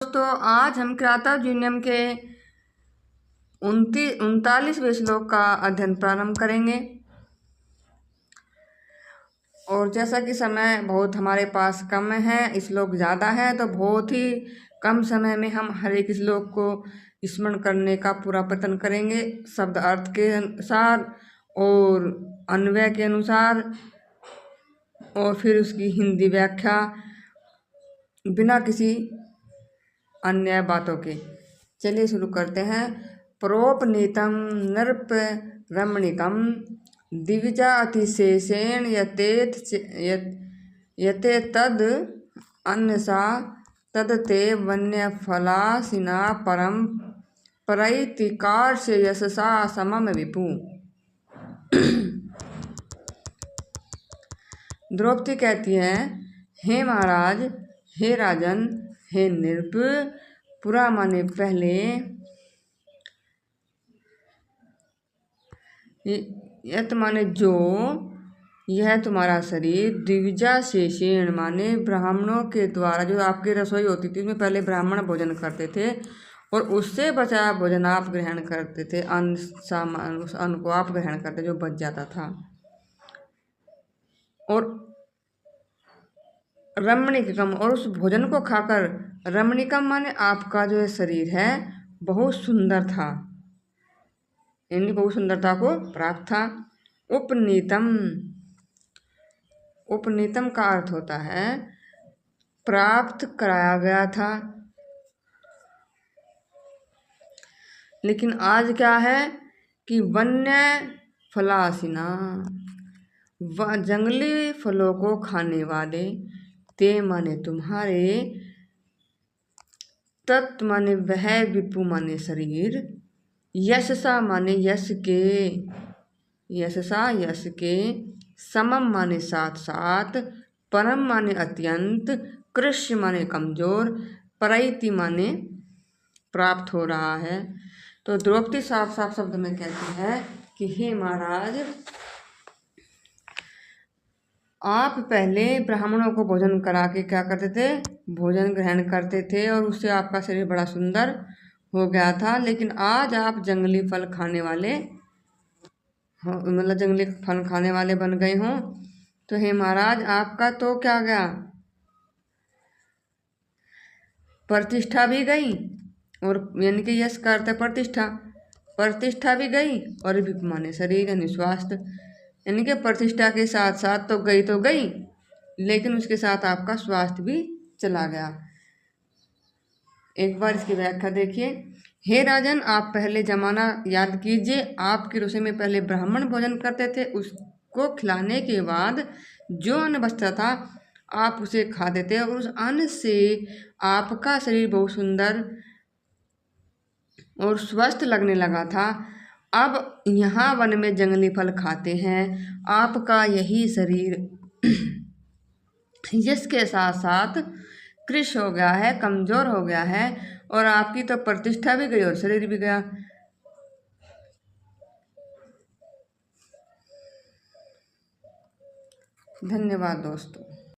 दोस्तों, आज हम क्रातोजुनियम के 39वें श्लोक का अध्ययन प्रारंभ करेंगे। और जैसा कि समय बहुत हमारे पास कम है, श्लोक ज़्यादा है, तो बहुत ही कम समय में हम हर एक श्लोक को स्मरण करने का पूरा प्रयत्न करेंगे, शब्द अर्थ के अनुसार और अन्वय के अनुसार, और फिर उसकी हिंदी व्याख्या बिना किसी अन्य बातों के। चलिए शुरू करते हैं। प्रोपनीतम नृप रमणिकम दिविजा अतिशेषेण यते तद अन्यसा तदते वन्यफलासिना परम परैतिकार से यशसा समम विपु। द्रौपदी कहती है, हे महाराज, हे राजन, हे नृप, पुरा माने पहले, यत माने जो, यह तुम्हारा शरीर, द्विजा शेषेण माने ब्राह्मणों के द्वारा जो आपकी रसोई होती थी, उसमें पहले ब्राह्मण भोजन करते थे और उससे बचा भोजन आप ग्रहण करते थे, उस अन्न को आप ग्रहण करते जो बच जाता था। और रमणिकम, और उस भोजन को खाकर, रमणिकम माने आपका जो शरीर है बहुत सुंदर था, यानी बहुत सुंदरता को प्राप्त था। उपनीतम, उपनीतम का अर्थ होता है प्राप्त कराया गया था। लेकिन आज क्या है कि वन्य फलासिना, जंगली फलों को खाने वाले, ते माने तुम्हारे, तत् माने वह, विपु माने शरीर, यशसा माने यश के, यशसा यश के, समम माने साथ साथ, परम माने अत्यंत, कृष्य माने कमजोर, परैति माने प्राप्त हो रहा है। तो द्रौपदी साफ साफ शब्द में कहती है कि हे महाराज, आप पहले ब्राह्मणों को भोजन करा के क्या करते थे, भोजन ग्रहण करते थे और उससे आपका शरीर बड़ा सुंदर हो गया था। लेकिन आज आप जंगली फल खाने वाले मतलब जंगली फल खाने वाले बन गए हों। तो हे महाराज, आपका तो क्या गया, प्रतिष्ठा भी गई, और यानी कि यश का अर्थ है प्रतिष्ठा, प्रतिष्ठा भी गई और भी माने शरीर यानी स्वास्थ्य, यानी कि प्रतिष्ठा के साथ साथ तो गई, लेकिन उसके साथ आपका स्वास्थ्य भी चला गया। एक बार इसकी व्याख्या देखिए। हे राजन, आप पहले जमाना याद कीजिए, आपकी रसोई में पहले ब्राह्मण भोजन करते थे, उसको खिलाने के बाद जो अन्न बचता था आप उसे खाते थे और उस अन्न से आपका शरीर बहुत सुंदर और स्वस्थ लगने लगा था। अब यहाँ वन में जंगली फल खाते हैं, आपका यही शरीर जिसके साथ साथ कृश हो गया है, कमजोर हो गया है, और आपकी तो प्रतिष्ठा भी गई और शरीर भी गया। धन्यवाद दोस्तों।